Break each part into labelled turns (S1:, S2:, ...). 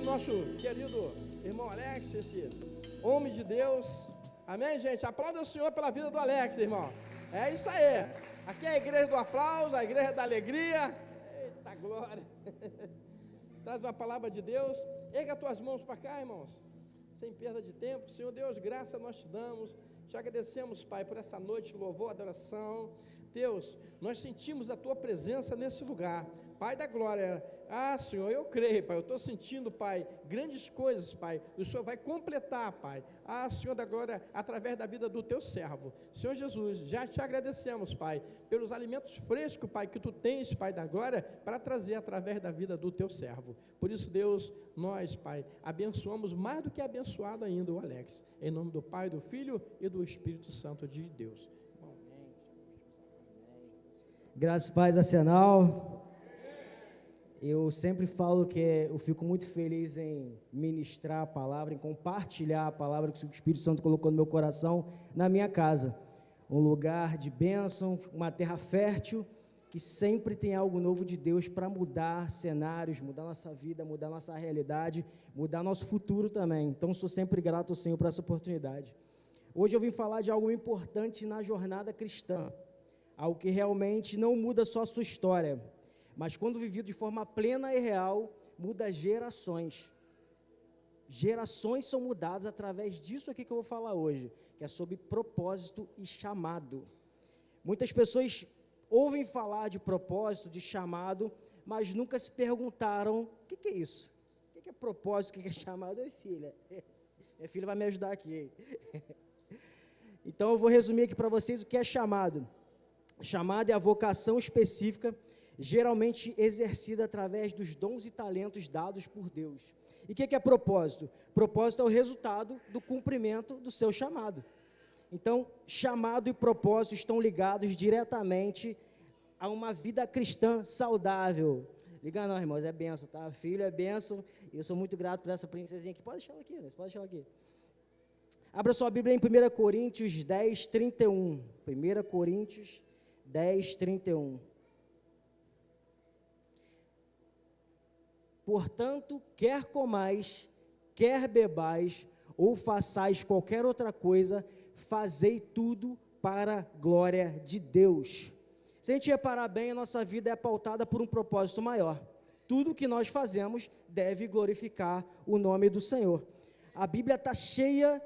S1: nosso querido irmão Alex, esse homem de Deus. Amém, gente? Aplauda o Senhor pela vida do Alex, irmão. É isso aí. Aqui é a igreja do aplauso, a igreja da alegria. Eita glória. Traz uma palavra de Deus. Erga as tuas mãos para cá, irmãos. Sem perda de tempo. Senhor Deus, graça nós te damos. Te agradecemos, Pai, por essa noite de louvor, adoração. Deus, nós sentimos a Tua presença nesse lugar. Pai da glória, Senhor, eu creio, Pai, eu estou sentindo, Pai, grandes coisas, Pai, o Senhor vai completar, Pai, Senhor da glória, através da vida do Teu servo. Senhor Jesus, já te agradecemos, Pai, pelos alimentos frescos, Pai, que Tu tens, Pai da glória, para trazer através da vida do Teu servo. Por isso, Deus, nós, Pai, abençoamos mais do que abençoado ainda o Alex, em nome do Pai, do Filho e do Espírito Santo de Deus.
S2: Graças e paz, Arsenal. Eu sempre falo que eu fico muito feliz em ministrar a palavra, em compartilhar a palavra que o Espírito Santo colocou no meu coração, na minha casa. Um lugar de bênção, uma terra fértil, que sempre tem algo novo de Deus para mudar cenários, mudar nossa vida, mudar nossa realidade, mudar nosso futuro também. Então, sou sempre grato ao Senhor por essa oportunidade. Hoje eu vim falar de algo importante na jornada cristã, algo que realmente não muda só a sua história, mas quando vivido de forma plena e real, muda gerações. Gerações são mudadas através disso aqui que eu vou falar hoje, que é sobre propósito e chamado. Muitas pessoas ouvem falar de propósito, de chamado, mas nunca se perguntaram, o que é isso? O que é propósito, o que é chamado? Filha, minha filha vai me ajudar aqui. Então eu vou resumir aqui para vocês o que é chamado. Chamado é a vocação específica, geralmente exercida através dos dons e talentos dados por Deus. E o que é propósito? Propósito é o resultado do cumprimento do seu chamado. Então, chamado e propósito estão ligados diretamente a uma vida cristã saudável. Liga não, irmãos, é bênção, tá? Filho é bênção, e eu sou muito grato por essa princesinha aqui. Pode deixar ela aqui, né? Pode deixar ela aqui. Abra sua Bíblia em 1 Coríntios 10, 31. 1 Coríntios 10, 31. Portanto, quer comais, quer bebais, ou façais qualquer outra coisa, fazei tudo para a glória de Deus. Se a gente reparar bem, a nossa vida é pautada por um propósito maior. Tudo que nós fazemos deve glorificar o nome do Senhor. A Bíblia está cheia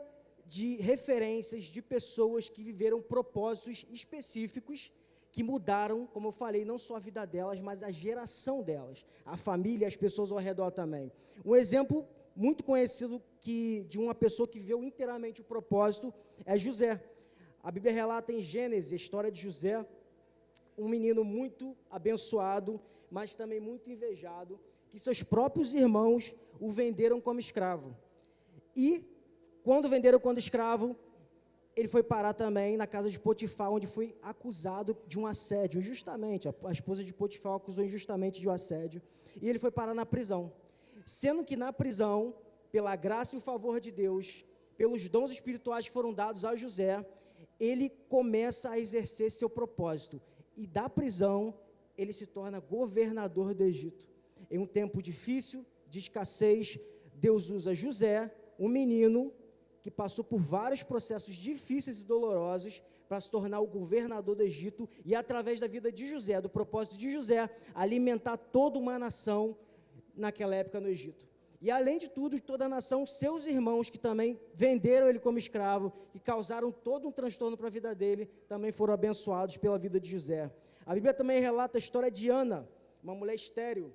S2: de referências de pessoas que viveram propósitos específicos, que mudaram, como eu falei, não só a vida delas, mas a geração delas, a família e as pessoas ao redor também. Um exemplo muito conhecido de uma pessoa que viveu inteiramente o propósito é José. A Bíblia relata em Gênesis a história de José, um menino muito abençoado, mas também muito invejado, que seus próprios irmãos o venderam como escravo. E, quando venderam como escravo, ele foi parar também na casa de Potifar, onde foi acusado de um assédio, injustamente. A esposa de Potifar acusou injustamente de um assédio, e ele foi parar na prisão. Sendo que na prisão, pela graça e o favor de Deus, pelos dons espirituais que foram dados a José, ele começa a exercer seu propósito. E da prisão, ele se torna governador do Egito. Em um tempo difícil, de escassez, Deus usa José, um menino que passou por vários processos difíceis e dolorosos para se tornar o governador do Egito e, através da vida de José, do propósito de José, alimentar toda uma nação naquela época no Egito. E, além de tudo, de toda a nação, seus irmãos, que também venderam ele como escravo, que causaram todo um transtorno para a vida dele, também foram abençoados pela vida de José. A Bíblia também relata a história de Ana, uma mulher estéril,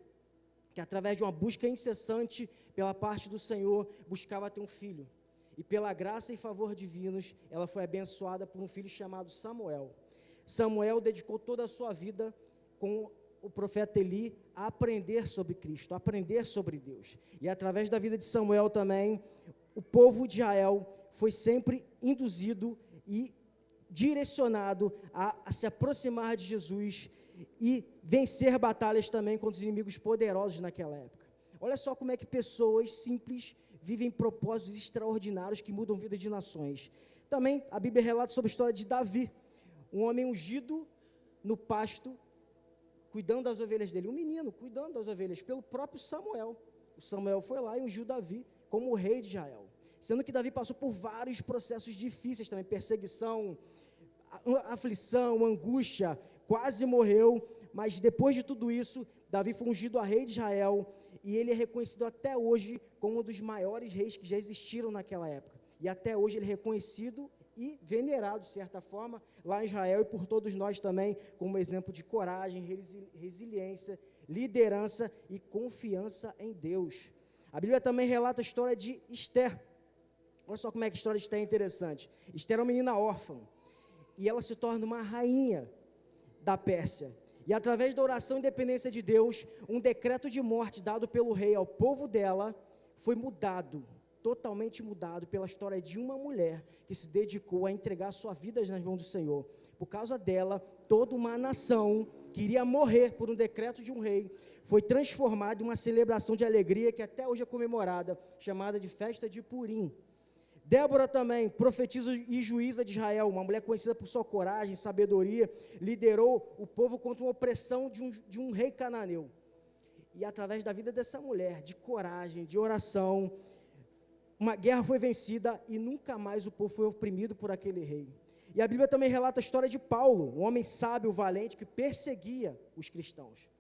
S2: que, através de uma busca incessante pela parte do Senhor, buscava ter um filho. E pela graça e favor divinos, ela foi abençoada por um filho chamado Samuel. Samuel dedicou toda a sua vida com o profeta Eli a aprender sobre Cristo, a aprender sobre Deus. E através da vida de Samuel também, o povo de Israel foi sempre induzido e direcionado a se aproximar de Jesus e vencer batalhas também contra os inimigos poderosos naquela época. Olha só como é que pessoas simples vivem propósitos extraordinários que mudam vidas de nações. Também a Bíblia relata sobre a história de Davi, um homem ungido no pasto, cuidando das ovelhas dele, um menino cuidando das ovelhas, pelo próprio Samuel. o Samuel foi lá e ungiu Davi como o rei de Israel. Sendo que Davi passou por vários processos difíceis também, perseguição, aflição, angústia, quase morreu, mas depois de tudo isso, Davi foi ungido a rei de Israel, e ele é reconhecido até hoje como um dos maiores reis que já existiram naquela época, e até hoje ele é reconhecido e venerado, de certa forma, lá em Israel, e por todos nós também, como exemplo de coragem, resiliência, liderança e confiança em Deus. A Bíblia também relata a história de Esther. Olha só como é que a história de Esther é interessante. Esther é uma menina órfã, e ela se torna uma rainha da Pérsia, e através da oração e dependência de Deus, um decreto de morte dado pelo rei ao povo dela, foi mudado, totalmente mudado, pela história de uma mulher, que se dedicou a entregar sua vida nas mãos do Senhor. Por causa dela, toda uma nação, que iria morrer por um decreto de um rei, foi transformada em uma celebração de alegria, que até hoje é comemorada, chamada de festa de Purim. Débora também, profetisa e juíza de Israel, uma mulher conhecida por sua coragem e sabedoria, liderou o povo contra uma opressão de um rei cananeu. E através da vida dessa mulher, de coragem, de oração, uma guerra foi vencida e nunca mais o povo foi oprimido por aquele rei. E a Bíblia também relata a história de Paulo, um homem sábio, valente, que perseguia os cristãos.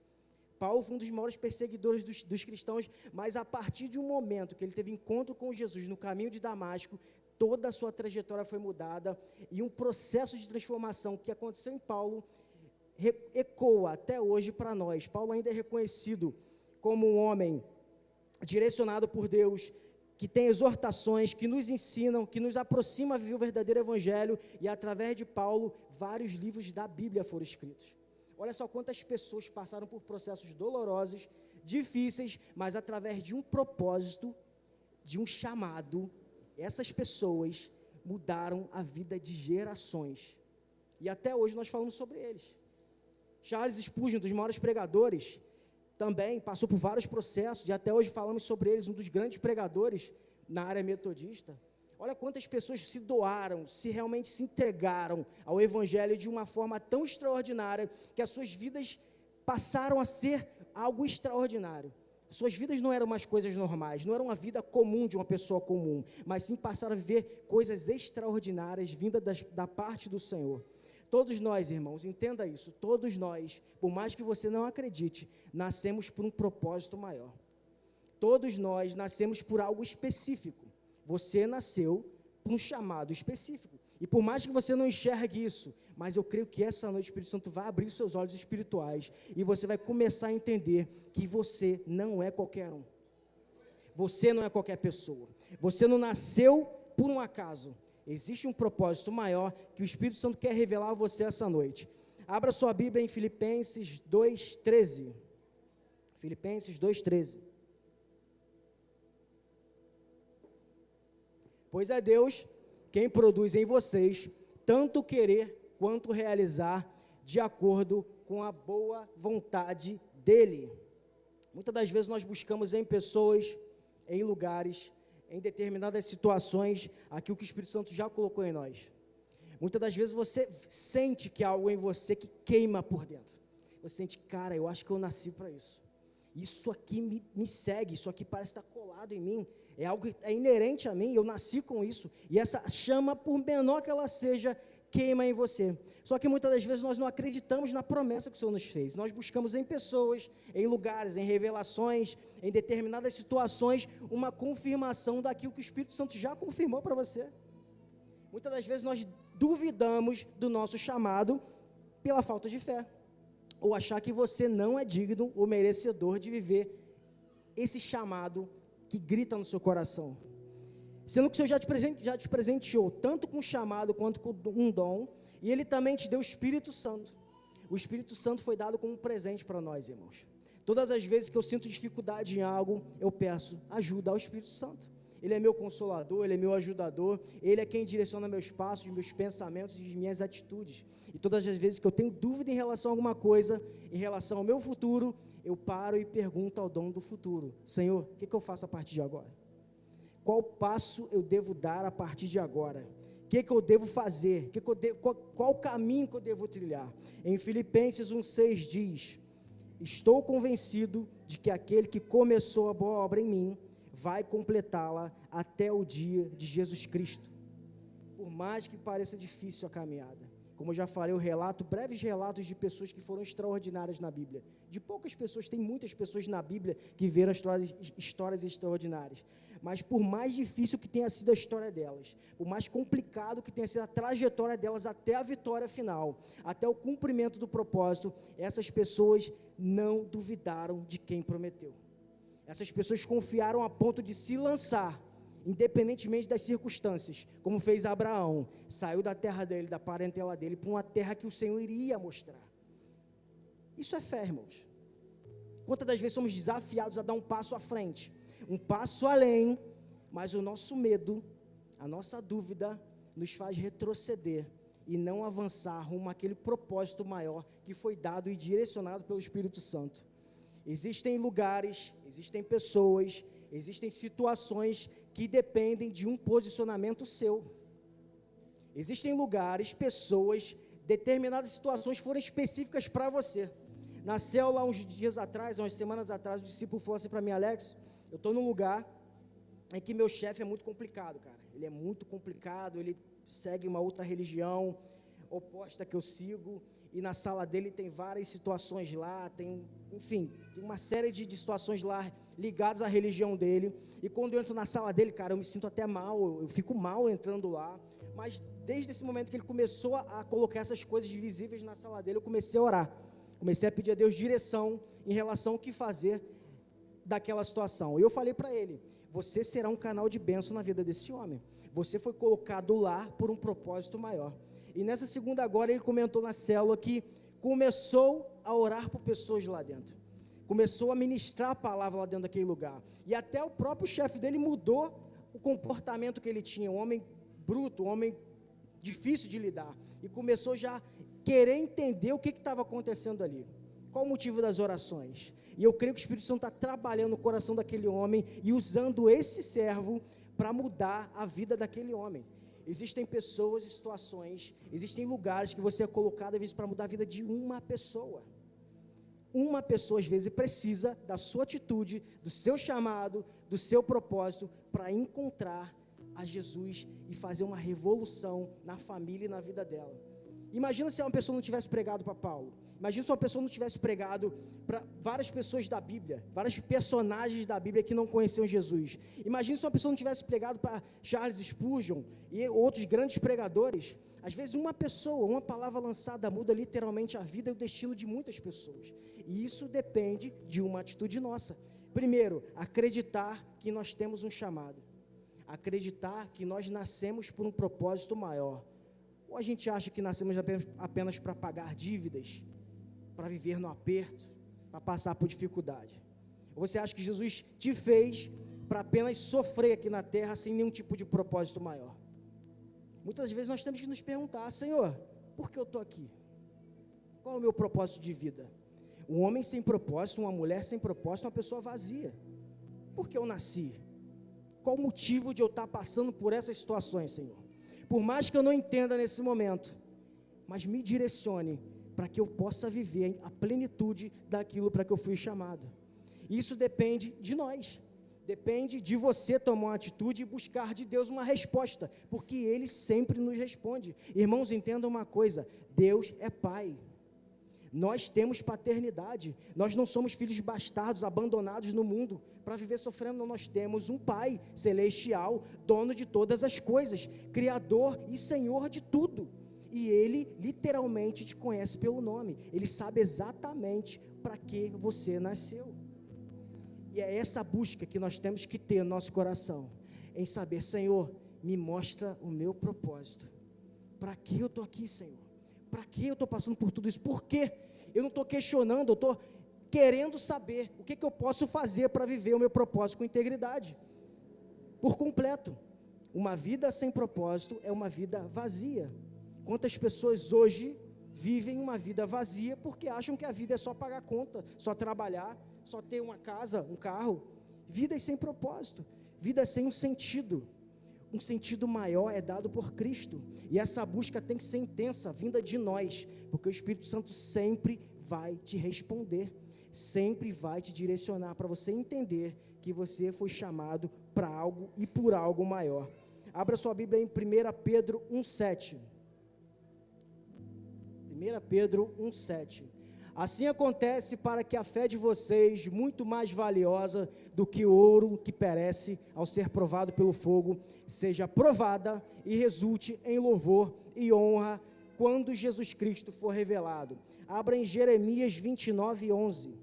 S2: Paulo foi um dos maiores perseguidores dos cristãos, mas a partir de um momento que ele teve encontro com Jesus no caminho de Damasco, toda a sua trajetória foi mudada, e um processo de transformação que aconteceu em Paulo ecoa até hoje para nós. Paulo ainda é reconhecido como um homem direcionado por Deus, que tem exortações, que nos ensinam, que nos aproxima a viver o verdadeiro evangelho, e através de Paulo, vários livros da Bíblia foram escritos. Olha só quantas pessoas passaram por processos dolorosos, difíceis, mas através de um propósito, de um chamado, essas pessoas mudaram a vida de gerações. E até hoje nós falamos sobre eles. Charles Spurgeon, um dos maiores pregadores, também passou por vários processos, e até hoje falamos sobre eles, um dos grandes pregadores na área metodista. Olha quantas pessoas se doaram, realmente se entregaram ao evangelho de uma forma tão extraordinária, que as suas vidas passaram a ser algo extraordinário. Suas vidas não eram mais coisas normais, não era uma vida comum de uma pessoa comum, mas sim passaram a viver coisas extraordinárias vindas da parte do Senhor. Todos nós, irmãos, entenda isso, todos nós, por mais que você não acredite, nascemos por um propósito maior. Todos nós nascemos por algo específico. Você nasceu por um chamado específico. E por mais que você não enxergue isso, mas eu creio que essa noite o Espírito Santo vai abrir os seus olhos espirituais, e você vai começar a entender que você não é qualquer um. Você não é qualquer pessoa. Você não nasceu por um acaso. Existe um propósito maior que o Espírito Santo quer revelar a você essa noite. Abra sua Bíblia em Filipenses 2:13. Filipenses 2:13. Pois é Deus quem produz em vocês tanto querer quanto realizar de acordo com a boa vontade dEle. Muitas das vezes nós buscamos em pessoas, em lugares, em determinadas situações, aquilo que o Espírito Santo já colocou em nós. Muitas das vezes você sente que há algo em você que queima por dentro. Você sente, cara, eu acho que eu nasci para isso. Isso aqui me segue, isso aqui parece estar colado em mim. É algo que é inerente a mim, eu nasci com isso. E essa chama, por menor que ela seja, queima em você. Só que muitas das vezes nós não acreditamos na promessa que o Senhor nos fez. Nós buscamos em pessoas, em lugares, em revelações, em determinadas situações, uma confirmação daquilo que o Espírito Santo já confirmou para você. Muitas das vezes nós duvidamos do nosso chamado pela falta de fé, ou achar que você não é digno ou merecedor de viver esse chamado que grita no seu coração. Sendo que o Senhor já te presenteou tanto com chamado quanto com um dom, e Ele também te deu o Espírito Santo. O Espírito Santo foi dado como um presente para nós, irmãos. Todas as vezes que eu sinto dificuldade em algo, eu peço ajuda ao Espírito Santo. Ele é meu consolador, Ele é meu ajudador, Ele é quem direciona meus passos, meus pensamentos e minhas atitudes. E todas as vezes que eu tenho dúvida em relação a alguma coisa, em relação ao meu futuro, eu paro e pergunto ao dono do futuro: Senhor, o que eu faço a partir de agora? Qual passo eu devo dar a partir de agora? O que eu devo fazer? Qual o caminho que eu devo trilhar? Em Filipenses 1:6 diz: estou convencido de que aquele que começou a boa obra em mim vai completá-la até o dia de Jesus Cristo. Por mais que pareça difícil a caminhada, como eu já falei, eu relato breves relatos de pessoas que foram extraordinárias na Bíblia. De poucas pessoas, tem muitas pessoas na Bíblia que viram histórias extraordinárias. Mas por mais difícil que tenha sido a história delas, por mais complicado que tenha sido a trajetória delas até a vitória final, até o cumprimento do propósito, essas pessoas não duvidaram de quem prometeu. Essas pessoas confiaram a ponto de se lançar, independentemente das circunstâncias, como fez Abraão, saiu da terra dele, da parentela dele, para uma terra que o Senhor iria mostrar. Isso é fé, irmãos. Quantas das vezes somos desafiados a dar um passo à frente, um passo além, mas o nosso medo, a nossa dúvida, nos faz retroceder e não avançar rumo àquele propósito maior que foi dado e direcionado pelo Espírito Santo. Existem lugares, existem pessoas, existem situações que dependem de um posicionamento seu. Existem lugares, pessoas, determinadas situações foram específicas para você. Na célula, uns dias atrás, umas semanas atrás, o discípulo falou assim para mim: Alex, eu estou num lugar em que meu chefe é muito complicado, cara. Ele é muito complicado, ele segue uma outra religião oposta que eu sigo, e na sala dele tem várias situações lá, enfim, tem uma série de situações lá ligadas à religião dele, e quando eu entro na sala dele, cara, eu me sinto até mal, eu fico mal entrando lá, mas desde esse momento que ele começou a colocar essas coisas visíveis na sala dele, eu comecei a orar, comecei a pedir a Deus direção em relação ao que fazer daquela situação, e eu falei para ele: você será um canal de bênção na vida desse homem, você foi colocado lá por um propósito maior. E nessa segunda agora ele comentou na célula que começou a orar por pessoas lá dentro, começou a ministrar a palavra lá dentro daquele lugar, e até o próprio chefe dele mudou o comportamento que ele tinha, um homem bruto, um homem difícil de lidar, e começou já a querer entender o que estava acontecendo ali, qual o motivo das orações. E eu creio que o Espírito Santo está trabalhando no coração daquele homem e usando esse servo para mudar a vida daquele homem. Existem pessoas e situações, existem lugares que você é colocado às vezes para mudar a vida de uma pessoa. Uma pessoa às vezes precisa da sua atitude, do seu chamado, do seu propósito para encontrar a Jesus e fazer uma revolução na família e na vida dela. Imagina se uma pessoa não tivesse pregado para Paulo. Imagina se uma pessoa não tivesse pregado para várias pessoas da Bíblia, vários personagens da Bíblia que não conheciam Jesus. Imagina se uma pessoa não tivesse pregado para Charles Spurgeon e outros grandes pregadores. Às vezes uma pessoa, uma palavra lançada muda literalmente a vida e o destino de muitas pessoas. E isso depende de uma atitude nossa. Primeiro, acreditar que nós temos um chamado. Acreditar que nós nascemos por um propósito maior. Ou a gente acha que nascemos apenas para pagar dívidas, para viver no aperto, para passar por dificuldade? Ou você acha que Jesus te fez para apenas sofrer aqui na terra sem nenhum tipo de propósito maior? Muitas vezes nós temos que nos perguntar: Senhor, por que eu estou aqui? Qual é o meu propósito de vida? Um homem sem propósito, uma mulher sem propósito, uma pessoa vazia. Por que eu nasci? Qual o motivo de eu estar passando por essas situações, Senhor? Por mais que eu não entenda nesse momento, mas me direcione para que eu possa viver a plenitude daquilo para que eu fui chamado. Isso depende de nós, depende de você tomar uma atitude e buscar de Deus uma resposta, porque Ele sempre nos responde. Irmãos, entendam uma coisa: Deus é Pai. Nós temos paternidade, nós não somos filhos bastardos, abandonados no mundo, para viver sofrendo. Não, nós temos um Pai celestial, dono de todas as coisas, Criador e Senhor de tudo, e Ele literalmente te conhece pelo nome, Ele sabe exatamente para que você nasceu, e é essa busca que nós temos que ter no nosso coração, em saber: Senhor, me mostra o meu propósito, para que eu estou aqui, Senhor? Para que eu estou passando por tudo isso? Por quê? Eu não estou questionando, eu estou querendo saber o que eu posso fazer para viver o meu propósito com integridade, por completo. Uma vida sem propósito é uma vida vazia. Quantas pessoas hoje vivem uma vida vazia porque acham que a vida é só pagar conta, só trabalhar, só ter uma casa, um carro? Vidas sem propósito, vidas sem um sentido. Um sentido maior é dado por Cristo, e essa busca tem que ser intensa, vinda de nós, porque o Espírito Santo sempre vai te responder, sempre vai te direcionar para você entender que você foi chamado para algo e por algo maior. Abra sua Bíblia em 1 Pedro 1,7. 1 Pedro 1,7. Assim acontece para que a fé de vocês, muito mais valiosa do que o ouro que perece ao ser provado pelo fogo, seja provada e resulte em louvor e honra quando Jesus Cristo for revelado. Abra em Jeremias 29:11.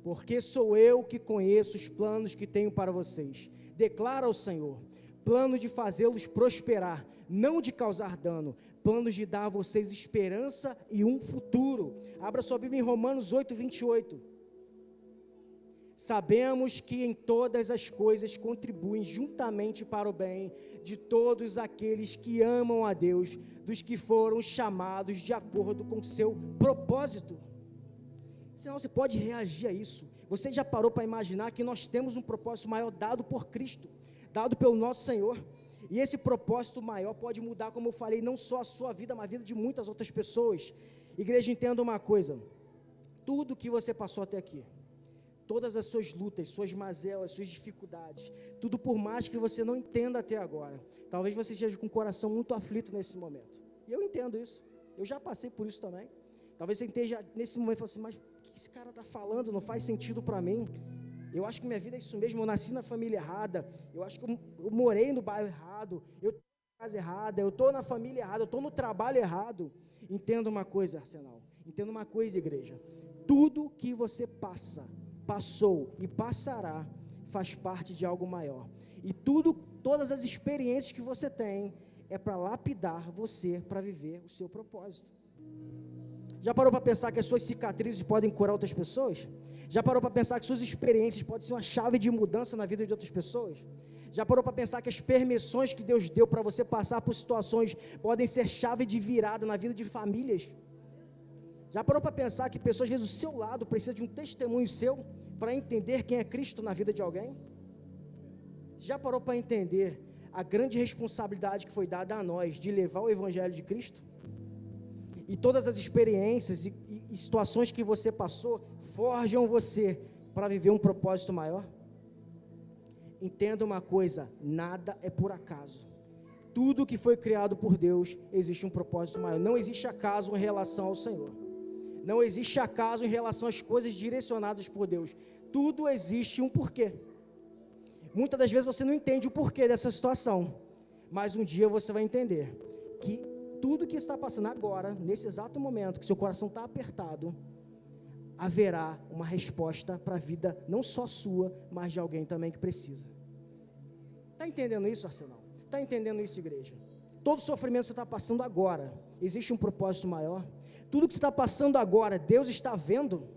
S2: Porque sou eu que conheço os planos que tenho para vocês, declara o Senhor, plano de fazê-los prosperar, não de causar dano, planos de dar a vocês esperança e um futuro. Abra sua Bíblia em Romanos 8:28. Sabemos que em todas as coisas contribuem juntamente para o bem de todos aqueles que amam a Deus, dos que foram chamados de acordo com seu propósito. Senão você pode reagir a isso. Você já parou para imaginar que nós temos um propósito maior dado por Cristo, dado pelo nosso Senhor? E esse propósito maior pode mudar, como eu falei, não só a sua vida, mas a vida de muitas outras pessoas. Igreja, entenda uma coisa: tudo que você passou até aqui, todas as suas lutas, suas mazelas, suas dificuldades, tudo por mais que você não entenda até agora, talvez você esteja com o coração muito aflito nesse momento, e eu entendo isso, eu já passei por isso também. Talvez você esteja nesse momento e fale assim, mas o que esse cara está falando, não faz sentido para mim. Eu acho que minha vida é isso mesmo, eu nasci na família errada, eu acho que eu morei no bairro errado, eu estou na casa errada, eu estou na família errada, eu estou no trabalho errado. Entenda uma coisa, Arsenal, entenda uma coisa, igreja, tudo que você passou e passará, faz parte de algo maior, e todas as experiências que você tem, é para lapidar você, para viver o seu propósito. Já parou para pensar que as suas cicatrizes podem curar outras pessoas? Já parou para pensar que suas experiências podem ser uma chave de mudança na vida de outras pessoas? Já parou para pensar que as permissões que Deus deu para você passar por situações podem ser chave de virada na vida de famílias? Já parou para pensar que pessoas, às vezes, do seu lado precisam de um testemunho seu para entender quem é Cristo na vida de alguém? Já parou para entender a grande responsabilidade que foi dada a nós de levar o Evangelho de Cristo? E todas as experiências e situações que você passou forjam você para viver um propósito maior? Entenda uma coisa, nada é por acaso. Tudo que foi criado por Deus, existe um propósito maior. Não existe acaso em relação ao Senhor. Não existe acaso em relação às coisas direcionadas por Deus. Tudo existe um porquê. Muitas das vezes você não entende o porquê dessa situação, mas um dia você vai entender que tudo que está passando agora, nesse exato momento, que seu coração está apertado, haverá uma resposta para a vida, não só sua, mas de alguém também que precisa. Está entendendo isso, Arsenal? Está entendendo isso, igreja? Todo sofrimento que você está passando agora, existe um propósito maior? Tudo que você está passando agora, Deus está vendo?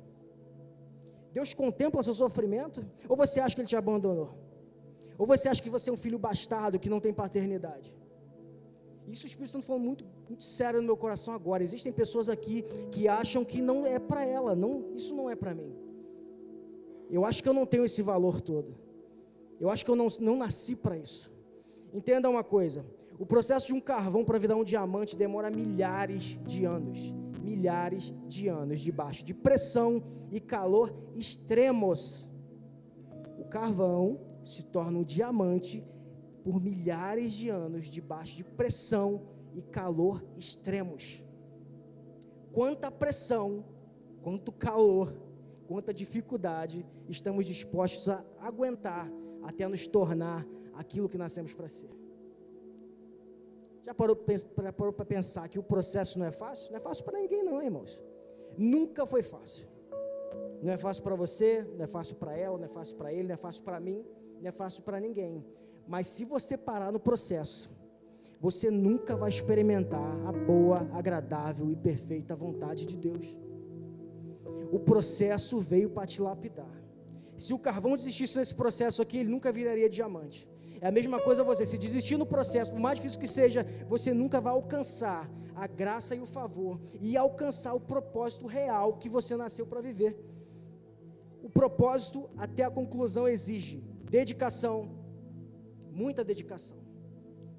S2: Deus contempla seu sofrimento? Ou você acha que Ele te abandonou? Ou você acha que você é um filho bastardo que não tem paternidade? Isso o Espírito Santo falando muito sério no meu coração agora. Existem pessoas aqui que acham que não é para ela, isso não é para mim. Eu acho que eu não tenho esse valor todo. Eu acho que eu não nasci para isso. Entenda uma coisa, o processo de um carvão para virar um diamante demora milhares de anos debaixo de pressão e calor extremos. O carvão se torna um diamante por milhares de anos debaixo de pressão e calor extremos. Quanta pressão, quanto calor, quanta dificuldade estamos dispostos a aguentar até nos tornar aquilo que nascemos para ser. Já parou para pensar que o processo não é fácil? Não é fácil para ninguém não, irmãos. Nunca foi fácil. Não é fácil para você, não é fácil para ela, não é fácil para ele, não é fácil para mim, não é fácil para ninguém. Mas se você parar no processo, você nunca vai experimentar a boa, agradável e perfeita vontade de Deus. O processo veio para te lapidar. Se o carvão desistisse nesse processo aqui, ele nunca viraria diamante. É a mesma coisa você, se desistir no processo, por mais difícil que seja, você nunca vai alcançar a graça e o favor, e alcançar o propósito real que você nasceu para viver. O propósito, até a conclusão, exige dedicação, muita dedicação.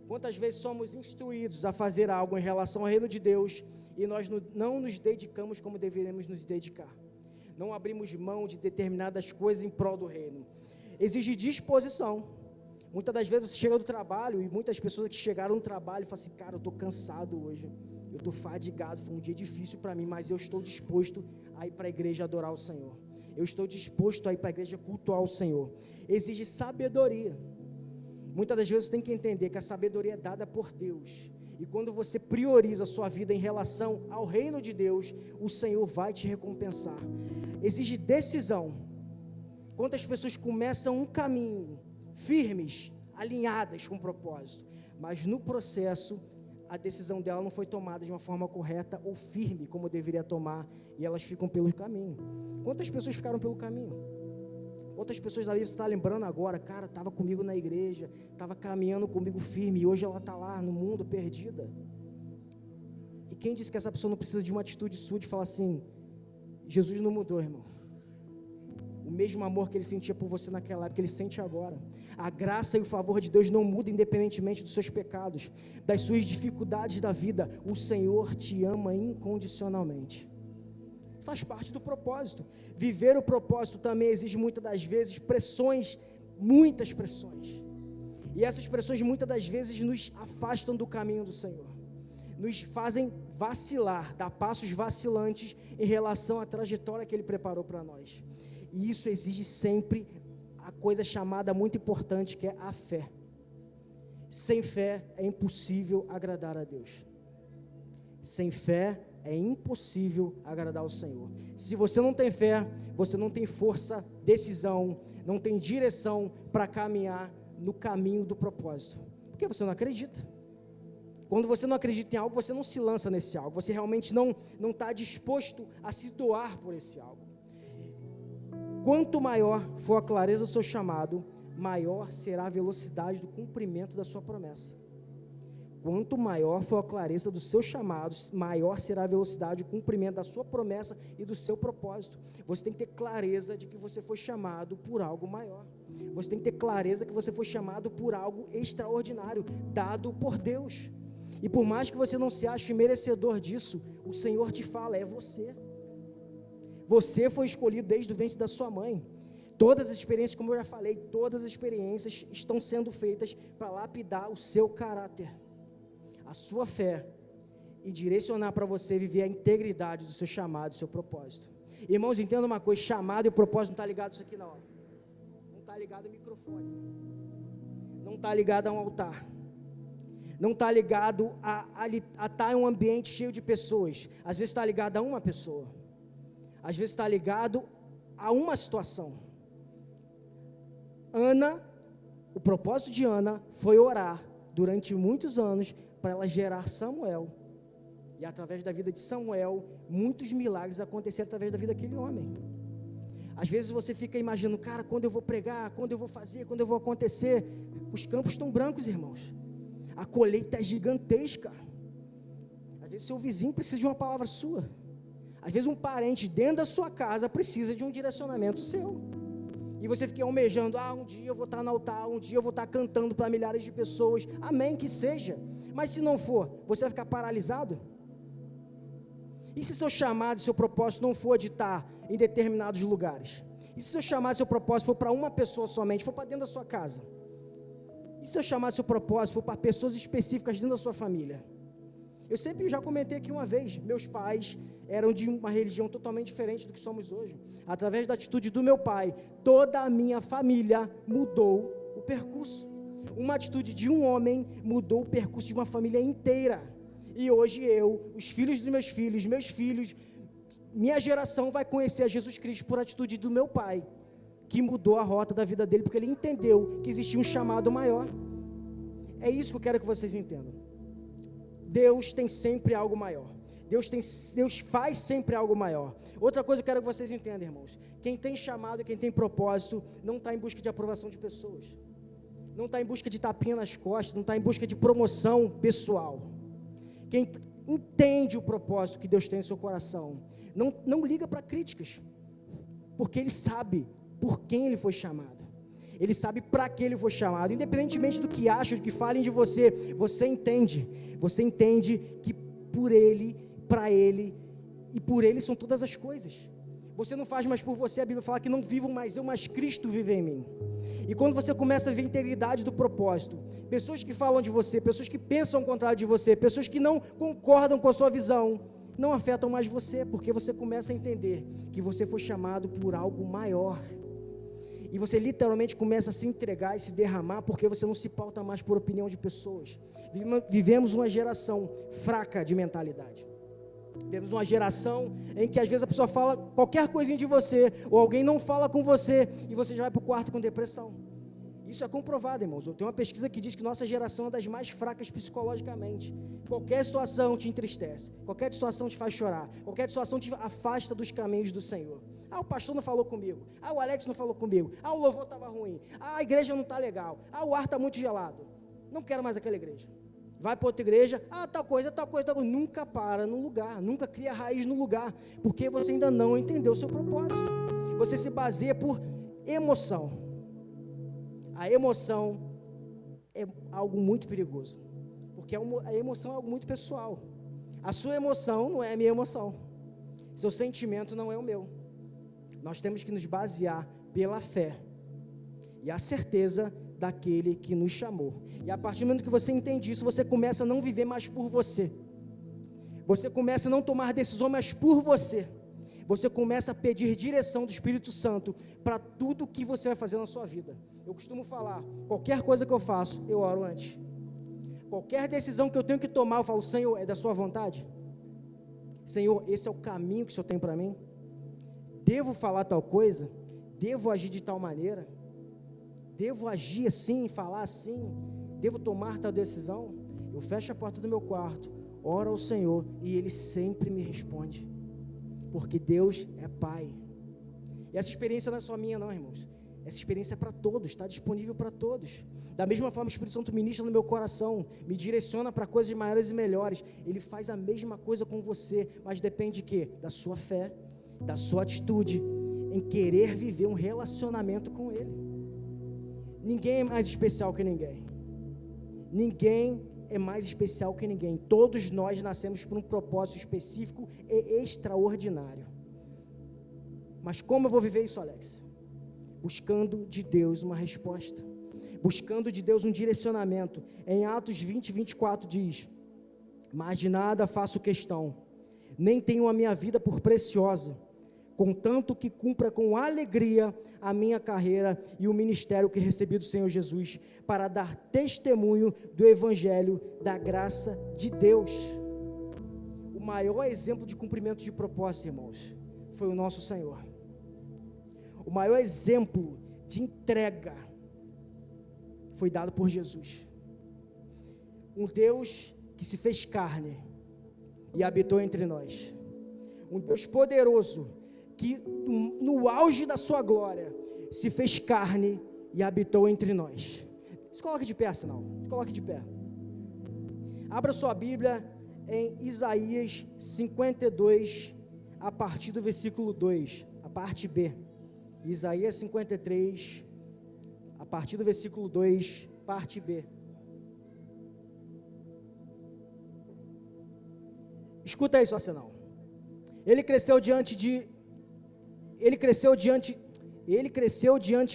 S2: Quantas vezes somos instruídos a fazer algo em relação ao reino de Deus, e nós não nos dedicamos como deveríamos nos dedicar? não abrimos mão de determinadas coisas em prol do reino. Exige disposição. Muitas das vezes você chega do trabalho, e muitas pessoas que chegaram no trabalho falam assim, cara, eu estou cansado hoje, eu estou fadigado, foi um dia difícil para mim, mas eu estou disposto a ir para a igreja adorar o Senhor. Eu estou disposto a ir para a igreja cultuar o Senhor. Exige sabedoria. Muitas das vezes você tem que entender que a sabedoria é dada por Deus. E quando você prioriza a sua vida em relação ao reino de Deus, o Senhor vai te recompensar. Exige decisão. Quantas pessoas começam um caminho firmes, alinhadas com propósito, mas no processo a decisão dela não foi tomada de uma forma correta ou firme como deveria tomar, e elas ficam pelo caminho. Quantas pessoas ficaram pelo caminho? Quantas pessoas da vida você está lembrando agora, cara, estava comigo na igreja, estava caminhando comigo firme, e hoje ela está lá no mundo perdida? E quem disse que essa pessoa não precisa de uma atitude sua de falar assim, Jesus não mudou, irmão. O mesmo amor que ele sentia por você naquela época, ele sente agora. A graça e o favor de Deus não mudam independentemente dos seus pecados, das suas dificuldades da vida. O Senhor te ama incondicionalmente. Faz parte do propósito. Viver o propósito também exige muitas das vezes pressões, muitas pressões. E essas pressões muitas das vezes nos afastam do caminho do Senhor. Nos fazem vacilar, dar passos vacilantes em relação à trajetória que Ele preparou para nós. E isso exige sempre a coisa chamada muito importante, que é a fé. Sem fé é impossível agradar a Deus. Sem fé é impossível agradar ao Senhor. Se você não tem fé, você não tem força, decisão, não tem direção para caminhar no caminho do propósito. Porque você não acredita. Quando você não acredita em algo, você não se lança nesse algo. Você realmente não está disposto a se doar por esse algo. Quanto maior for a clareza do seu chamado, maior será a velocidade do cumprimento da sua promessa. Quanto maior for a clareza dos seus chamados, maior será a velocidade do cumprimento da sua promessa e do seu propósito. Você tem que ter clareza de que você foi chamado por algo maior. Você tem que ter clareza que você foi chamado por algo extraordinário, dado por Deus. E por mais que você não se ache merecedor disso, o Senhor te fala, é você. Você foi escolhido desde o ventre da sua mãe. Todas as experiências, como eu já falei, todas as experiências estão sendo feitas para lapidar o seu caráter, a sua fé, e direcionar para você viver a integridade do seu chamado, do seu propósito. Irmãos, entenda uma coisa, chamado e propósito não está ligado a isso aqui não. Não está ligado ao microfone. Não está ligado a um altar. Não está ligado a estar em um ambiente cheio de pessoas. Às vezes está ligado a uma pessoa. Às vezes está ligado a uma situação. Ana, o propósito de Ana foi orar durante muitos anos para ela gerar Samuel. E através da vida de Samuel, muitos milagres aconteceram através da vida daquele homem. Às vezes você fica imaginando, cara, quando eu vou pregar, quando eu vou fazer, quando eu vou acontecer. Os campos estão brancos, irmãos. A colheita é gigantesca. Às vezes seu vizinho precisa de uma palavra sua. Às vezes um parente dentro da sua casa precisa de um direcionamento seu. E você fica almejando, um dia eu vou estar no altar, um dia eu vou estar cantando para milhares de pessoas. Amém, que seja. Mas se não for, você vai ficar paralisado? E se seu chamado, seu propósito não for de estar em determinados lugares? E se seu chamado, seu propósito for para uma pessoa somente, for para dentro da sua casa? E se seu chamado, seu propósito for para pessoas específicas dentro da sua família? Eu sempre já comentei aqui uma vez, meus pais eram de uma religião totalmente diferente do que somos hoje. Através da atitude do meu pai, toda a minha família mudou o percurso. Uma atitude de um homem mudou o percurso de uma família inteira. E hoje eu, os filhos dos meus filhos, minha geração vai conhecer a Jesus Cristo por atitude do meu pai, que mudou a rota da vida dele, porque ele entendeu que existia um chamado maior. É isso que eu quero que vocês entendam. Deus tem sempre algo maior. Deus faz sempre algo maior. Outra coisa que eu quero que vocês entendam, irmãos. Quem tem chamado, quem tem propósito, não está em busca de aprovação de pessoas. Não está em busca de tapinha nas costas, não está em busca de promoção pessoal. Quem entende o propósito que Deus tem em seu coração, não liga para críticas, porque ele sabe por quem ele foi chamado. Ele sabe para que ele foi chamado. Independentemente do que acham, do que falem de você, você entende que por ele, para ele e por ele são todas as coisas. Você não faz mais por você, a Bíblia fala que não vivo mais eu, mas Cristo vive em mim. E quando você começa a ver a integridade do propósito, pessoas que falam de você, pessoas que pensam ao contrário de você, pessoas que não concordam com a sua visão, não afetam mais você, porque você começa a entender que você foi chamado por algo maior. E você literalmente começa a se entregar e se derramar, porque você não se pauta mais por opinião de pessoas. Vivemos uma geração fraca de mentalidade. Vivemos uma geração em que às vezes a pessoa fala qualquer coisinha de você, ou alguém não fala com você, e você já vai para o quarto com depressão. Isso é comprovado, irmãos. Tem uma pesquisa que diz que nossa geração é das mais fracas psicologicamente. Qualquer situação te entristece, qualquer situação te faz chorar, qualquer situação te afasta dos caminhos do Senhor. Ah, o pastor não falou comigo. Ah, o Alex não falou comigo. Ah, o louvor estava ruim. Ah, a igreja não está legal. Ah, o ar está muito gelado. Não quero mais aquela igreja. Vai para outra igreja. Ah, tal coisa, tal coisa, tal coisa. Nunca para no lugar, nunca cria raiz no lugar, porque você ainda não entendeu o seu propósito. Você se baseia por emoção. A emoção é algo muito perigoso, porque a emoção é algo muito pessoal. A sua emoção não é a minha emoção. Seu sentimento não é o meu. Nós temos que nos basear pela fé e a certeza daquele que nos chamou. E a partir do momento que você entende isso, você começa a não viver mais por você. Você começa a não tomar decisões mais por você. Você começa a pedir direção do Espírito Santo para tudo que você vai fazer na sua vida. Eu costumo falar, qualquer coisa que eu faço, eu oro antes. Qualquer decisão que eu tenho que tomar, eu falo, Senhor, é da sua vontade? Senhor, esse é o caminho que o Senhor tem para mim? Devo falar tal coisa? Devo agir de tal maneira? Devo agir assim, falar assim? Devo tomar tal decisão? Eu fecho a porta do meu quarto, oro ao Senhor e Ele sempre me responde, porque Deus é Pai. E essa experiência não é só minha não, irmãos. Essa experiência é para todos, está disponível para todos. Da mesma forma, o Espírito Santo ministra no meu coração, me direciona para coisas maiores e melhores. Ele faz a mesma coisa com você, mas depende de quê? Da sua fé, da sua atitude, em querer viver um relacionamento com Ele. Ninguém é mais especial que ninguém. Ninguém é mais especial que ninguém. Todos nós nascemos por um propósito específico e extraordinário. Mas como eu vou viver isso, Alex? Buscando de Deus uma resposta, buscando de Deus um direcionamento. Em Atos 20, 24 diz, mas de nada faço questão, nem tenho a minha vida por preciosa, contanto que cumpra com alegria a minha carreira e o ministério que recebi do Senhor Jesus, para dar testemunho do Evangelho da graça de Deus. O maior exemplo de cumprimento de propósito, irmãos, foi o nosso Senhor. O maior exemplo de entrega foi dado por Jesus. Um Deus que se fez carne e habitou entre nós. Um Deus poderoso que no auge da sua glória se fez carne e habitou entre nós. Se coloque de pé, sinal. Coloque de pé. Abra sua Bíblia em Isaías 52, a partir do versículo 2, a parte B. Isaías 53, a partir do versículo 2, parte B. Escuta isso, Arsenal. Ele cresceu diante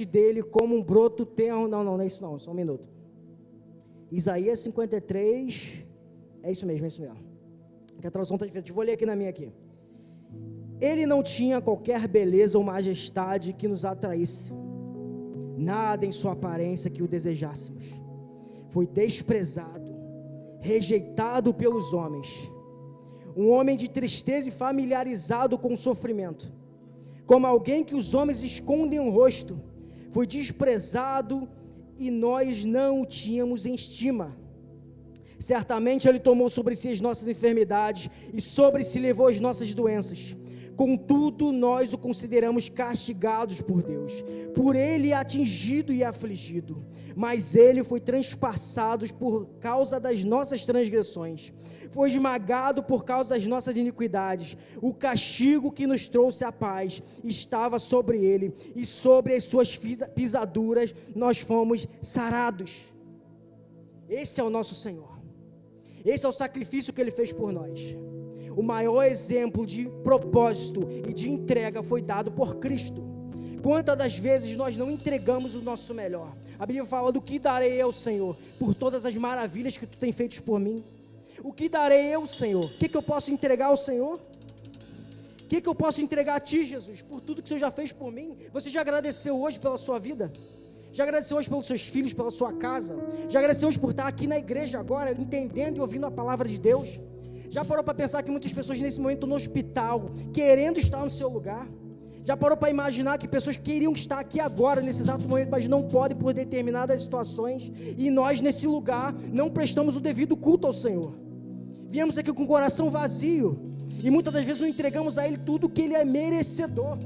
S2: dele como um broto tenro. Não é isso não, só um minuto. Isaías 53, é isso mesmo. Que a tradução está diferente, vou ler aqui na minha aqui. Ele não tinha qualquer beleza ou majestade que nos atraísse, nada em sua aparência que o desejássemos. Foi desprezado, rejeitado pelos homens, um homem de tristeza e familiarizado com o sofrimento, como alguém que os homens escondem o rosto. Foi desprezado e nós não o tínhamos em estima. Certamente ele tomou sobre si as nossas enfermidades e sobre si levou as nossas doenças. Contudo, nós o consideramos castigados por Deus, por ele atingido e afligido, mas ele foi transpassado por causa das nossas transgressões, foi esmagado por causa das nossas iniquidades. O castigo que nos trouxe a paz estava sobre ele, e sobre as suas pisaduras nós fomos sarados. Esse é o nosso Senhor, esse é o sacrifício que ele fez por nós. o maior exemplo de propósito e de entrega foi dado por Cristo. Quantas das vezes nós não entregamos o nosso melhor? A Bíblia fala: do que darei eu, Senhor, por todas as maravilhas que Tu tem feito por mim? O que darei eu, Senhor? O que eu posso entregar ao Senhor? O que eu posso entregar a Ti, Jesus, por tudo que o Senhor já fez por mim? Você já agradeceu hoje pela sua vida? Já agradeceu hoje pelos seus filhos, pela sua casa? Já agradeceu hoje por estar aqui na igreja agora, entendendo e ouvindo a palavra de Deus? Já parou para pensar que muitas pessoas nesse momento estão no hospital, querendo estar no seu lugar? Já parou para imaginar que pessoas queriam estar aqui agora, nesse exato momento, mas não podem por determinadas situações, e nós nesse lugar não prestamos o devido culto ao Senhor? Viemos aqui com o coração vazio, e muitas das vezes não entregamos a Ele tudo que Ele é merecedor.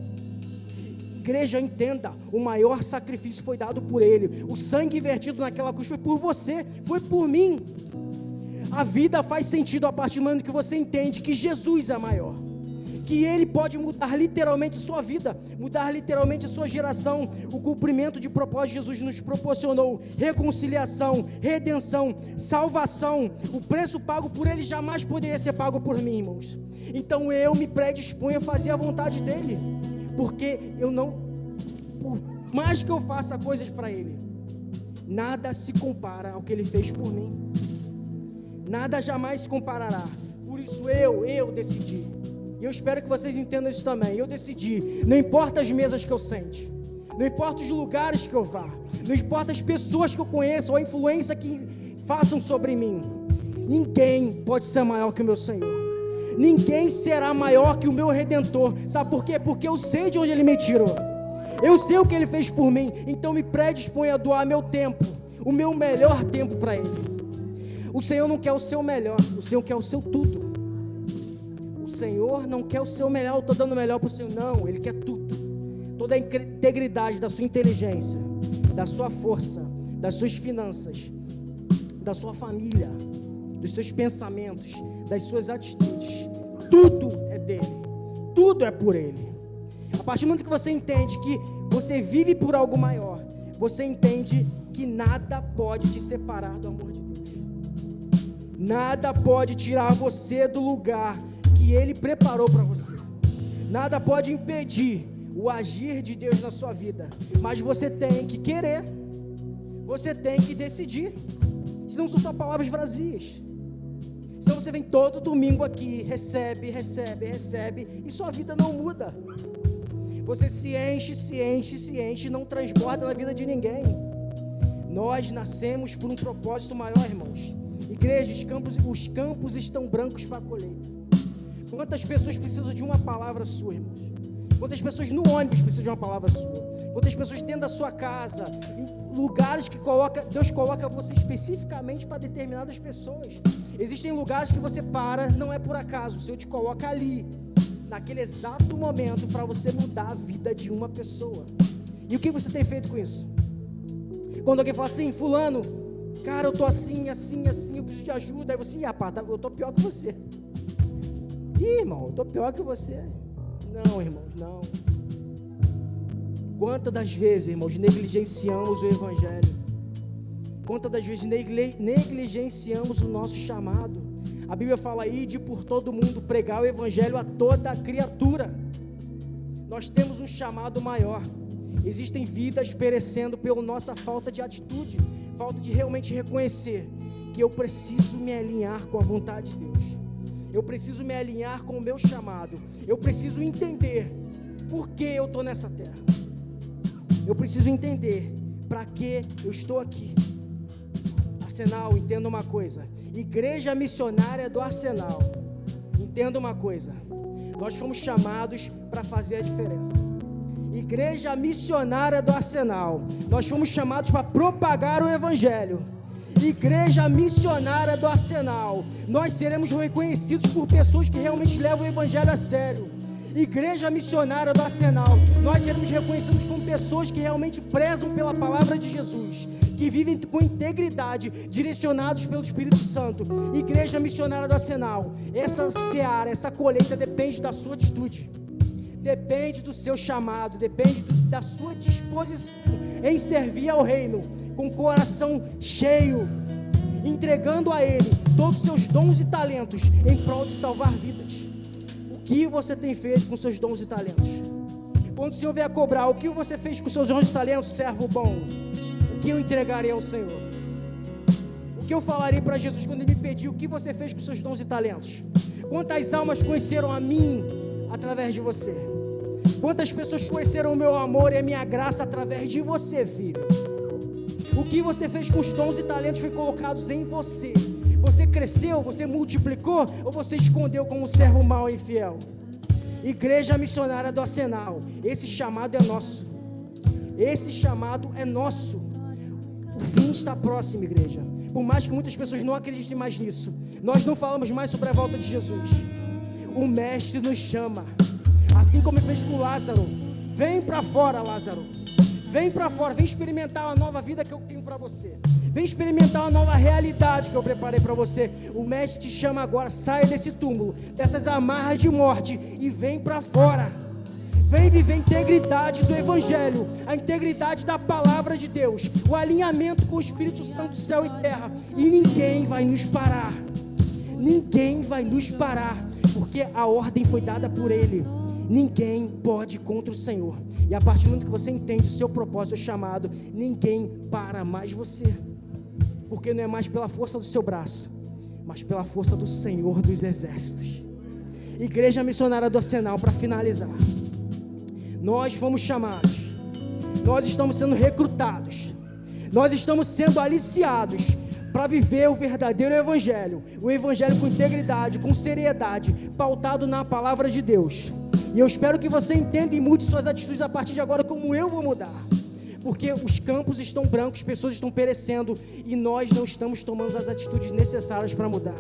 S2: Igreja, entenda, o maior sacrifício foi dado por Ele, o sangue vertido naquela cruz foi por você, foi por mim. A vida faz sentido a partir do momento que você entende que Jesus é maior, que Ele pode mudar literalmente sua vida, mudar literalmente sua geração. O cumprimento de propósito de Jesus nos proporcionou reconciliação, redenção, salvação. O preço pago por Ele jamais poderia ser pago por mim, irmãos. Então eu me predisponho a fazer a vontade dEle, porque por mais que eu faça coisas para Ele, nada se compara ao que Ele fez por mim. Nada jamais se comparará. Por isso eu decidi. E eu espero que vocês entendam isso também. Eu decidi, não importa as mesas que eu sente, não importa os lugares que eu vá, não importa as pessoas que eu conheço ou a influência que façam sobre mim, ninguém pode ser maior que o meu Senhor. Ninguém será maior que o meu Redentor. Sabe por quê? Porque eu sei de onde Ele me tirou, eu sei o que Ele fez por mim. Então me predisponho a doar meu tempo, o meu melhor tempo para Ele. O Senhor não quer o seu melhor, o Senhor quer o seu tudo. O Senhor não quer o seu melhor: eu estou dando o melhor para o Senhor. Não, Ele quer tudo. Toda a integridade da sua inteligência, da sua força, das suas finanças, da sua família, dos seus pensamentos, das suas atitudes, tudo é dele, tudo é por Ele. A partir do momento que você entende que você vive por algo maior, você entende que nada pode te separar do amor de Deus. Nada pode tirar você do lugar que Ele preparou para você. Nada pode impedir o agir de Deus na sua vida. Mas você tem que querer, você tem que decidir. Senão são só palavras vazias. Senão você vem todo domingo aqui, recebe, e sua vida não muda. Você se enche, não transborda na vida de ninguém. Nós nascemos por um propósito maior, irmãos. Igreja, os campos estão brancos para a colheita. Quantas pessoas precisam de uma palavra sua, irmãos? Quantas pessoas no ônibus precisam de uma palavra sua? Quantas pessoas dentro da sua casa, em lugares que Deus coloca você especificamente para determinadas pessoas? Existem lugares que você para, não é por acaso, o Senhor te coloca ali, naquele exato momento, para você mudar a vida de uma pessoa. E o que você tem feito com isso? Quando alguém fala assim: fulano, cara, eu tô assim, eu preciso de ajuda. Aí você: rapaz, eu tô pior que você. Ih, irmão, eu tô pior que você. Não, irmãos, não. Quantas das vezes, irmãos, negligenciamos o Evangelho? Quantas das vezes negligenciamos o nosso chamado? A Bíblia fala: ide por todo mundo, pregar o Evangelho a toda a criatura. Nós temos um chamado maior. Existem vidas perecendo pela nossa falta de atitude, falta de realmente reconhecer que eu preciso me alinhar com a vontade de Deus. Eu preciso me alinhar com o meu chamado. Eu preciso entender por que eu estou nessa terra. Eu preciso entender para que eu estou aqui. Arsenal, entenda uma coisa. Igreja missionária do Arsenal, entenda uma coisa. Nós fomos chamados para fazer a diferença. Igreja missionária do Arsenal, nós fomos chamados para propagar o Evangelho. Igreja missionária do Arsenal, nós seremos reconhecidos por pessoas que realmente levam o Evangelho a sério. Igreja missionária do Arsenal, nós seremos reconhecidos como pessoas que realmente prezam pela palavra de Jesus, que vivem com integridade, direcionados pelo Espírito Santo. Igreja missionária do Arsenal, essa seara, essa colheita depende da sua atitude, depende do seu chamado, depende da sua disposição em servir ao reino, com o coração cheio, entregando a Ele todos os seus dons e talentos em prol de salvar vidas. que você tem feito com seus dons e talentos? Quando o Senhor vier cobrar, o que você fez com seus dons e talentos, servo bom? O que eu entregarei ao Senhor? O que eu falarei para Jesus quando Ele me pedir o que você fez com seus dons e talentos? Quantas almas conheceram a mim através de você? Quantas pessoas conheceram o meu amor e a minha graça através de você, filho? O que você fez com os dons e talentos foi colocados em você. Você cresceu, você multiplicou, ou você escondeu como servo mau e infiel? Igreja Missionária do Arsenal, esse chamado é nosso. Esse chamado é nosso. O fim está próximo, igreja. Por mais que muitas pessoas não acreditem mais nisso, nós não falamos mais sobre a volta de Jesus. O Mestre nos chama, assim como ele fez com Lázaro. Vem para fora, Lázaro. Vem para fora, vem experimentar a nova vida que eu tenho para você. Vem experimentar a nova realidade que eu preparei para você. O Mestre te chama agora, saia desse túmulo, dessas amarras de morte e vem para fora. Vem viver a integridade do Evangelho, a integridade da palavra de Deus, o alinhamento com o Espírito Santo do céu e terra. E ninguém vai nos parar. Ninguém vai nos parar, porque a ordem foi dada por Ele. Ninguém pode ir contra o Senhor. E a partir do momento que você entende o seu propósito, o seu chamado, ninguém para mais você. Porque não é mais pela força do seu braço, mas pela força do Senhor dos Exércitos. Igreja Missionária do Arsenal, para finalizar, nós fomos chamados, nós estamos sendo recrutados, nós estamos sendo aliciados para viver o verdadeiro Evangelho, o Evangelho com integridade, com seriedade, pautado na palavra de Deus. E eu espero que você entenda e mude suas atitudes a partir de agora, como eu vou mudar. Porque os campos estão brancos, pessoas estão perecendo e nós não estamos tomando as atitudes necessárias para mudar.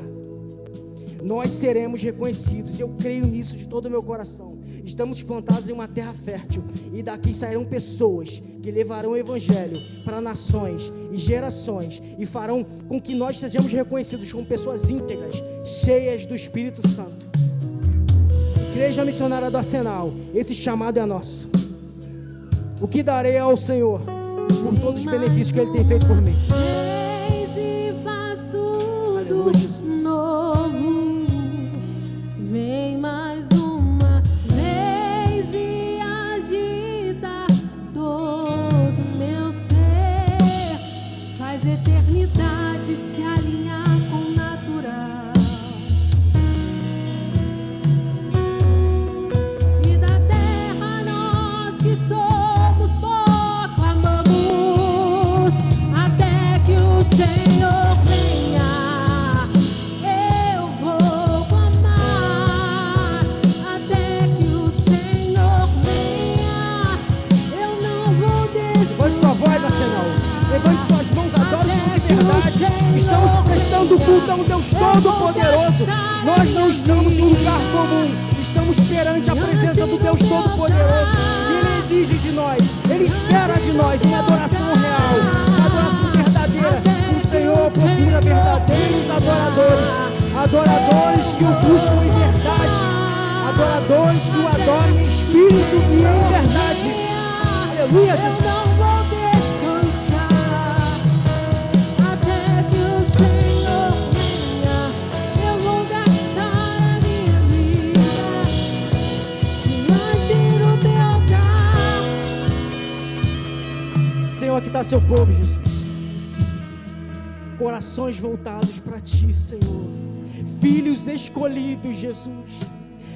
S2: Nós seremos reconhecidos, eu creio nisso de todo o meu coração. Estamos plantados em uma terra fértil e daqui sairão pessoas que levarão o Evangelho para nações e gerações e farão com que nós sejamos reconhecidos como pessoas íntegras, cheias do Espírito Santo. Igreja Missionária do Arsenal, esse chamado é nosso. O que darei ao Senhor por todos os benefícios que Ele tem feito por mim? Aleluia, Jesus.
S3: Vem mais uma vez e agita todo meu ser, faz eternidade se alinhar com o natural, e da terra nós que somos proclamamos até que o Senhor venha.
S2: Levante sua voz, Arsenal. Levante suas mãos, adore o Senhor de verdade. Estamos prestando culto a um Deus Todo-Poderoso. Nós não estamos em um lugar comum. Estamos perante a presença do Deus Todo-Poderoso. E Ele exige de nós, Ele espera de nós uma adoração real, uma adoração verdadeira. O Senhor procura verdadeiros adoradores, adoradores que o buscam em verdade, adoradores que o adoram em espírito e em verdade. Aleluia, Jesus.
S3: Eu não vou descansar até que o Senhor venha. Eu vou gastar a minha vida diante do teu altar.
S2: Senhor, aqui está seu povo, Jesus. Corações voltados para Ti, Senhor. Filhos escolhidos, Jesus.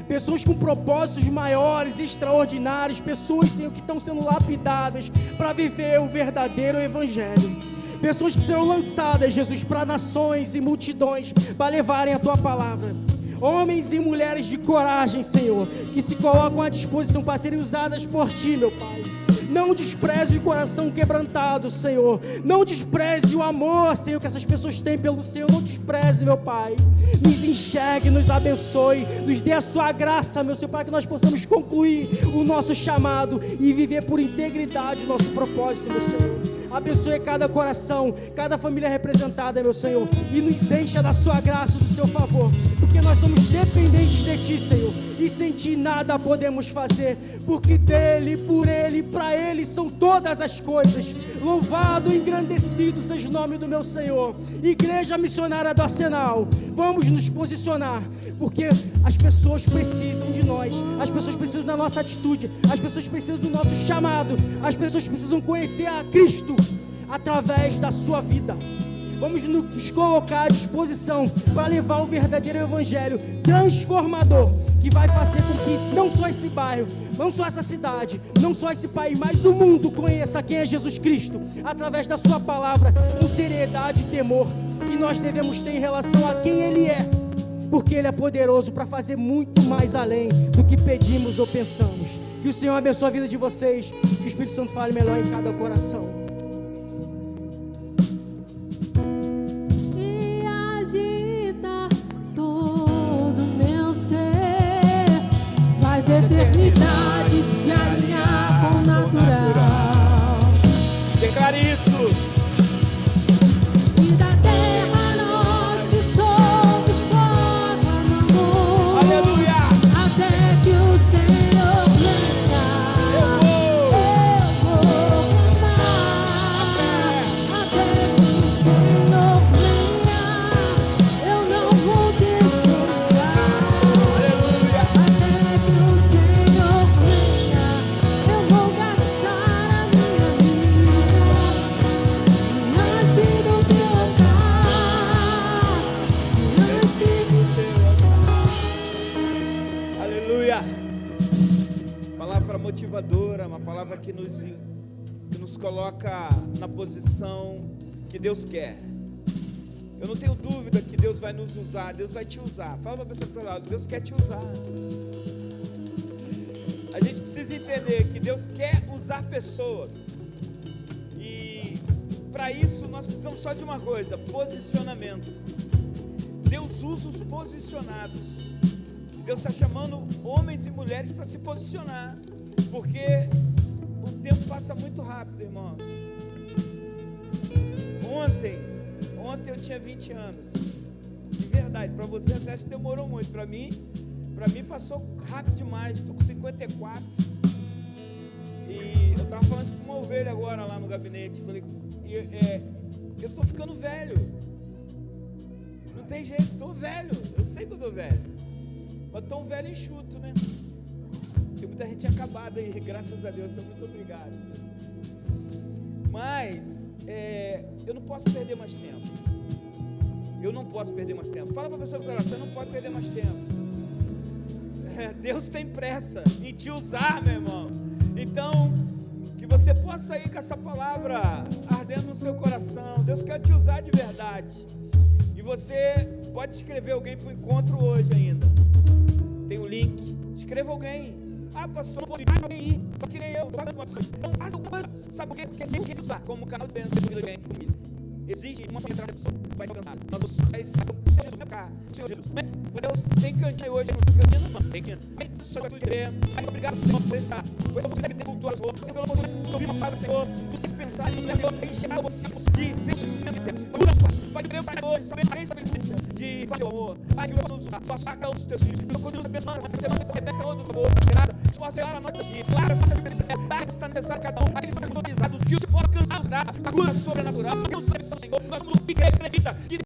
S2: Pessoas com propósitos maiores, extraordinários, pessoas, Senhor, que estão sendo lapidadas para viver o verdadeiro Evangelho. Pessoas que serão lançadas, Jesus, para nações e multidões, para levarem a Tua palavra. Homens e mulheres de coragem, Senhor, que se colocam à disposição para serem usadas por Ti, meu Pai. Não despreze o coração quebrantado, Senhor. Não despreze o amor, Senhor, que essas pessoas têm pelo Senhor. Não despreze, meu Pai. Nos enxergue, nos abençoe, nos dê a sua graça, meu Senhor, para que nós possamos concluir o nosso chamado e viver por integridade o nosso propósito, meu Senhor. Abençoe cada coração, cada família representada, meu Senhor, e nos encha da sua graça, do seu favor, porque porque nós somos dependentes de Ti, Senhor, e sem Ti nada podemos fazer, porque dEle, por Ele, para Ele são todas as coisas. Louvado e engrandecido seja o nome do meu Senhor. Igreja Missionária do Arsenal, vamos nos posicionar, porque as pessoas precisam de nós, as pessoas precisam da nossa atitude, as pessoas precisam do nosso chamado, as pessoas precisam conhecer a Cristo através da sua vida. Vamos nos colocar à disposição para levar o verdadeiro evangelho transformador, que vai fazer com que não só esse bairro, não só essa cidade, não só esse país, mas o mundo conheça quem é Jesus Cristo, através da sua palavra, com seriedade e temor que nós devemos ter em relação a quem Ele é, porque Ele é poderoso para fazer muito mais além do que pedimos ou pensamos. Que o Senhor abençoe a vida de vocês, que o Espírito Santo fale melhor em cada coração.
S3: Eternidade se alinhar com o natural.
S1: Declare isso.
S3: E da terra nós que somos proclamamos.
S1: Aleluia.
S3: Até que o Senhor venha. Eu vou clamar. Até que o Senhor venha. Eu não vou descansar.
S1: Aleluia.
S3: Até que o Senhor venha, eu vou gastar a minha vida diante do teu altar, diante do teu altar.
S1: Aleluia. Palavra motivadora, uma palavra que nos coloca na posição que Deus quer. Eu não tenho dúvida que Deus vai nos usar, Deus vai te usar. Fala para a pessoa do teu lado, Deus quer te usar. A gente precisa entender que Deus quer usar pessoas. E para isso nós precisamos só de uma coisa: posicionamento. Deus usa os posicionados. Deus está chamando homens e mulheres para se posicionar, porque o tempo passa muito rápido, irmãos. Ontem eu tinha 20 anos. De verdade, para você você acha que demorou muito. Para mim passou rápido demais. Estou com 54. E eu estava falando isso com uma ovelha agora lá no gabinete. Falei, eu estou ficando velho. Não tem jeito, estou velho. Eu sei que eu estou velho. Mas estou um velho enxuto, né? Tem muita gente acabada aí, graças a Deus. Muito obrigado. Mas eu não posso perder mais tempo. Eu não posso perder mais tempo. Fala para a pessoa que está lá, você não pode perder mais tempo. Deus tem pressa em te usar, meu irmão. Então, que você possa ir com essa palavra ardendo no seu coração. Deus quer te usar de verdade. E você pode escrever alguém para o encontro hoje ainda. Tem o link. Escreva alguém. Ah, pastor, não posso ir. Alguém ir. Faz que nem eu. Não faça alguma coisa. Sabe por quê? Porque Deus quer usar. Como o canal de bênção de alguém. Existe uma família que vai ser alcançada. Nós vamos Senhor Jesus, Senhor Jesus. Deus, tem cantinho hoje, cantinho não, tem cantinho. Só que tu dizer, obrigado, Senhor, por essa oportunidade de ter cultura, Senhor. Pela oportunidade de ouvir uma palavra, Senhor. Tu tens pensado nisso, Senhor, enxergar você conseguir ser sustento eterno. Pai de Deus, sai hoje, sabendo a experiência de Pai do amor. Pai, que eu possa passar cada um dos teus filhos. Eu continuo abençoando essa semana, você repete todo o favor, graça. Se você olhar a nota aqui, claro, essa experiência está necessária cada um. Aqueles que estão autorizados, que o Senhor pode alcançar as graças, a cura sobrenatural. Deus da missão, Senhor. Nós somos igreja, acredita que